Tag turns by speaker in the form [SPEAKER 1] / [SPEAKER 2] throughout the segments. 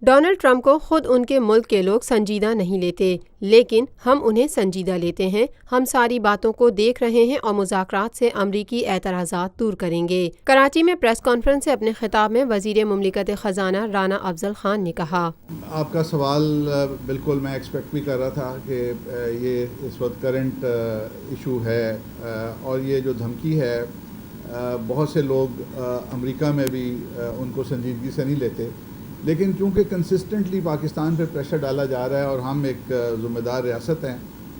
[SPEAKER 1] Donald Trump کو خود ان کے ملک کے لوگ سنجیدہ نہیں لیتے، لیکن ہم انہیں سنجیدہ لیتے ہیں۔ ہم ساری باتوں کو دیکھ رہے ہیں اور مذاکرات سے امریکی اعتراضات دور کریں گے۔ کراچی میں پریس کانفرنس سے اپنے خطاب میں وزیر مملکت خزانہ رانا افضل خان نے کہا،
[SPEAKER 2] آپ کا سوال بالکل میں ایکسپیکٹ بھی کر رہا تھا کہ یہ اس وقت کرنٹ ایشو ہے، اور یہ جو دھمکی ہے بہت سے لوگ امریکہ میں بھی ان کو سنجیدگی سے نہیں لیتے، لیکن چونکہ کنسسٹنٹلی پاکستان پہ پریشر ڈالا جا رہا ہے اور ہم ایک ذمہ دار ریاست ہیں،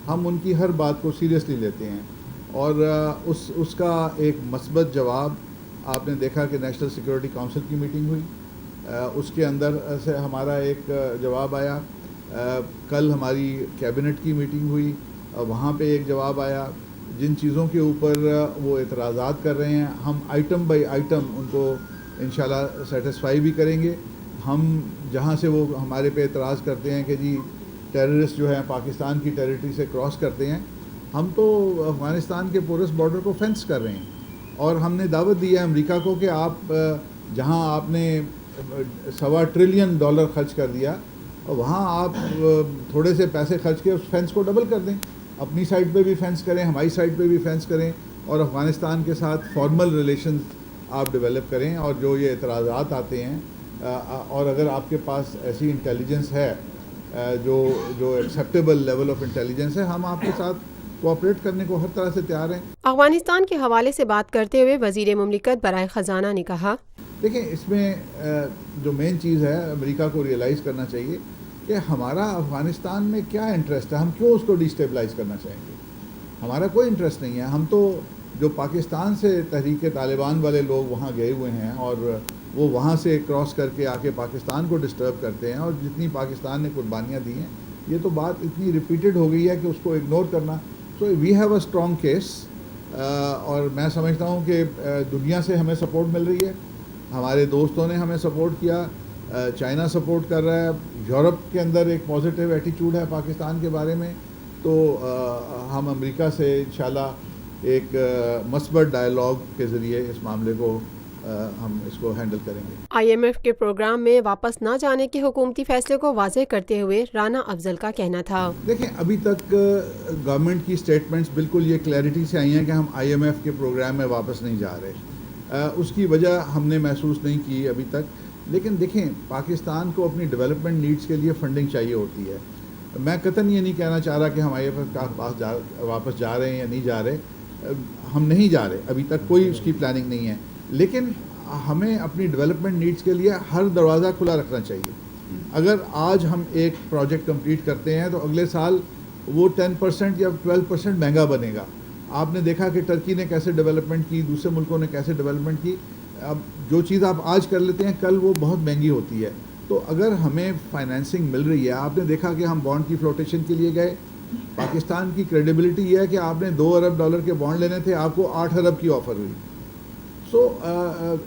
[SPEAKER 2] ہم ان کی ہر بات کو سیریسلی لیتے ہیں، اور اس کا ایک مثبت جواب آپ نے دیکھا کہ نیشنل سیکورٹی کونسل کی میٹنگ ہوئی، اس کے اندر سے ہمارا ایک جواب آیا۔ کل ہماری کیبنٹ کی میٹنگ ہوئی، وہاں پہ ایک جواب آیا۔ جن چیزوں کے اوپر وہ اعتراضات کر رہے ہیں ہم آئٹم بائی آئٹم ان کو انشاءاللہ سیٹسفائی بھی کریں گے۔ ہم جہاں سے وہ ہمارے پہ اعتراض کرتے ہیں کہ جی ٹیررسٹ جو ہیں پاکستان کی ٹیریٹری سے کراس کرتے ہیں، ہم تو افغانستان کے پورس بارڈر کو فینس کر رہے ہیں، اور ہم نے دعوت دی ہے امریکہ کو کہ آپ جہاں آپ نے $1.25 ٹریلین خرچ کر دیا، وہاں آپ تھوڑے سے پیسے خرچ کے اس فینس کو ڈبل کر دیں، اپنی سائڈ پہ بھی فینس کریں، ہماری سائڈ پہ بھی فینس کریں، اور افغانستان کے ساتھ فارمل ریلیشنز آپ ڈیولپ کریں۔ اور جو یہ اعتراضات آتے ہیں، اور اگر آپ کے پاس ایسی انٹیلیجنس ہے جو ایکسیپٹیبل لیول آف انٹیلیجنس ہے، ہم آپ کے ساتھ کوآپریٹ کرنے کو ہر طرح سے تیار ہیں۔
[SPEAKER 1] افغانستان کے حوالے سے بات کرتے ہوئے وزیر مملکت برائے خزانہ نے کہا،
[SPEAKER 2] دیکھیں اس میں جو مین چیز ہے امریکہ کو ریئلائز کرنا چاہیے کہ ہمارا افغانستان میں کیا انٹرسٹ ہے، ہم کیوں اس کو ڈیسٹیبلائز کرنا چاہیں گے۔ ہمارا کوئی انٹرسٹ نہیں ہے۔ ہم تو جو پاکستان سے تحریک طالبان والے لوگ وہاں گئے ہوئے ہیں اور وہ وہاں سے کراس کر کے آ کے پاکستان کو ڈسٹرب کرتے ہیں، اور جتنی پاکستان نے قربانیاں دی ہیں، یہ تو بات اتنی ریپیٹڈ ہو گئی ہے کہ اس کو اگنور کرنا۔ So we have a strong case, اور میں سمجھتا ہوں کہ دنیا سے ہمیں سپورٹ مل رہی ہے، ہمارے دوستوں نے ہمیں سپورٹ کیا، چائنا سپورٹ کر رہا ہے، یورپ کے اندر ایک پازیٹیو ایٹیچیوڈ ہے پاکستان کے بارے میں، تو ہم امریکہ سے انشاءاللہ ایک مثبت ڈائلاگ کے ذریعے اس معاملے کو ہم اس کو ہینڈل کریں گے۔
[SPEAKER 1] IMF کے پروگرام میں واپس نہ جانے کے حکومتی فیصلے کو واضح کرتے ہوئے رانا افضل کا کہنا تھا،
[SPEAKER 2] دیکھیں ابھی تک گورنمنٹ کی سٹیٹمنٹس بالکل یہ کلیئرٹی سے آئی ہیں کہ ہم IMF کے پروگرام میں واپس نہیں جا رہے۔ اس کی وجہ ہم نے محسوس نہیں کی ابھی تک، لیکن دیکھیں پاکستان کو اپنی ڈیولپمنٹ نیڈز کے لیے فنڈنگ چاہیے ہوتی ہے۔ میں قطعاً یہ نہیں کہنا چاہ رہا کہ ہم IMF کا واپس جا رہے ہیں یا نہیں جا رہے، ہم نہیں جا رہے، ابھی تک کوئی اس کی پلاننگ نہیں ہے، لیکن ہمیں اپنی ڈیولپمنٹ نیڈز کے لیے ہر دروازہ کھلا رکھنا چاہیے۔ اگر آج ہم ایک پروجیکٹ کمپلیٹ کرتے ہیں تو اگلے سال وہ 10% یا 12% مہنگا بنے گا۔ آپ نے دیکھا کہ ٹرکی نے کیسے ڈیولپمنٹ کی، دوسرے ملکوں نے کیسے ڈیولپمنٹ کی۔ اب جو چیز آپ آج کر لیتے ہیں کل وہ بہت مہنگی ہوتی ہے۔ تو اگر ہمیں فائنینسنگ مل رہی ہے، آپ نے دیکھا کہ ہم بانڈ کی فلوٹیشن کے لیے گئے، پاکستان کی کریڈیبلٹی یہ ہے کہ آپ نے $2 ارب کے بانڈ لینے تھے، آپ کو 8 ارب کی آفر ہوئی۔ سو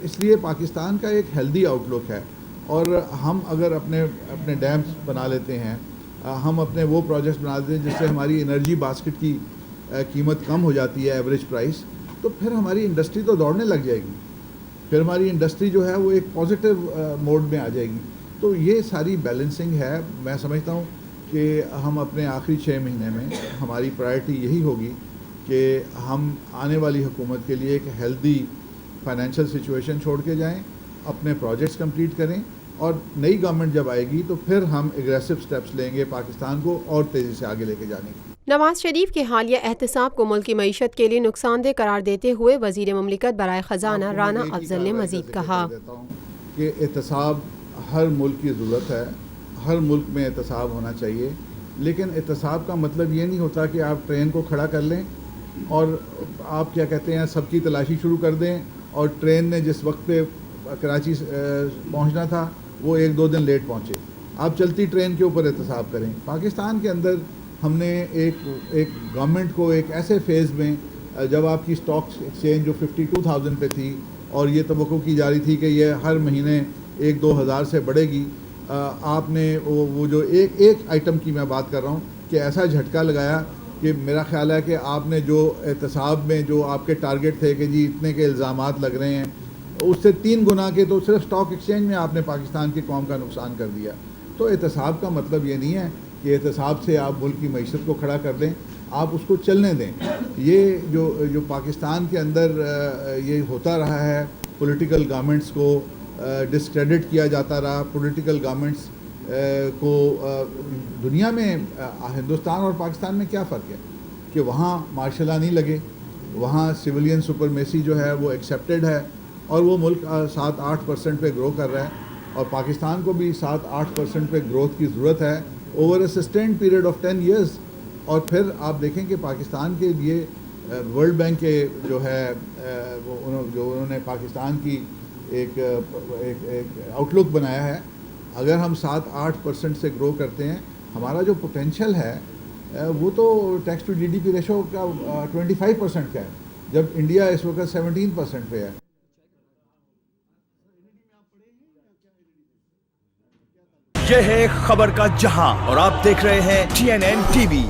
[SPEAKER 2] اس لیے پاکستان کا ایک ہیلدی آؤٹ لک ہے، اور ہم اگر اپنے ڈیمز بنا لیتے ہیں، ہم اپنے وہ پروجیکٹس بنا لیتے ہیں جس سے ہماری انرجی باسکٹ کی قیمت کم ہو جاتی ہے، ایوریج پرائس، تو پھر ہماری انڈسٹری تو دوڑنے لگ جائے گی، پھر ہماری انڈسٹری جو ہے وہ ایک پازیٹیو موڈ میں آ جائے گی۔ تو یہ ساری بیلنسنگ ہے۔ میں سمجھتا ہوں کہ ہم اپنے آخری 6 مہینے میں ہماری پرائرٹی یہی ہوگی کہ ہم آنے والی حکومت کے لیے ایک ہیلدی فائنینشیل سچویشن چھوڑ کے جائیں، اپنے پروجیکٹس کمپلیٹ کریں، اور نئی گورنمنٹ جب آئے گی تو پھر ہم اگریسو سٹیپس لیں گے پاکستان کو اور تیزی سے آگے لے کے جانے کی۔
[SPEAKER 1] نواز شریف کے حالیہ احتساب کو ملک کی معیشت کے لیے نقصان دہ قرار دیتے ہوئے وزیر مملکت برائے خزانہ رانا افضل نے مزید کہا
[SPEAKER 2] کہ احتساب ہر ملک کی ضرورت ہے، ہر ملک میں احتساب ہونا چاہیے، لیکن احتساب کا مطلب یہ نہیں ہوتا کہ آپ ٹرین کو کھڑا کر لیں اور آپ کیا کہتے ہیں سب کی تلاشی شروع کر دیں، اور ٹرین نے جس وقت پہ کراچی پہنچنا تھا وہ 1-2 دن لیٹ پہنچے۔ آپ چلتی ٹرین کے اوپر احتساب کریں۔ پاکستان کے اندر ہم نے ایک گورنمنٹ کو ایک ایسے فیز میں، جب آپ کی اسٹاک ایکسچینج جو 52,000 پہ تھی اور یہ توقع کی جا رہی تھی کہ یہ ہر مہینے 1-2 ہزار سے بڑھے گی، آپ نے وہ جو ایک آئٹم کی میں بات کر رہا ہوں کہ ایسا جھٹکا لگایا کہ میرا خیال ہے کہ آپ نے جو احتساب میں جو آپ کے ٹارگٹ تھے کہ جی اتنے کے الزامات لگ رہے ہیں، اس سے 3 گنا کے تو صرف اسٹاک ایکسچینج میں آپ نے پاکستان کی قوم کا نقصان کر دیا. تو احتساب کا مطلب یہ نہیں ہے کہ احتساب سے آپ ملک کی معیشت کو کھڑا کر دیں, آپ اس کو چلنے دیں. یہ جو پاکستان کے اندر یہ ہوتا رہا ہے, پولیٹیکل گورنمنٹس کو ڈسکریڈٹ کیا جاتا رہا, پولیٹیکل گورنمنٹس کو دنیا میں ہندوستان اور پاکستان میں کیا فرق ہے کہ وہاں مارشل لا نہیں لگے, وہاں سویلین سپرمیسی جو ہے وہ ایکسیپٹیڈ ہے اور وہ ملک 7-8% پہ گرو کر رہا ہے, اور پاکستان کو بھی 7-8% پہ گروتھ کی ضرورت ہے over a sustained period of 10 years. اور پھر آپ دیکھیں کہ پاکستان کے لیے ورلڈ بینک کے جو ہے انہوں نے پاکستان کی ایک آؤٹ لک بنایا ہے, اگر ہم 7-8% سے گرو کرتے ہیں, ہمارا جو پوٹینشیل ہے وہ تو tax to G D P ratio کا 25% کا ہے, جب انڈیا اس وقت 17% پہ ہے.
[SPEAKER 3] یہ ہے خبر کا جہاں اور آپ دیکھ رہے ہیں TNN TV.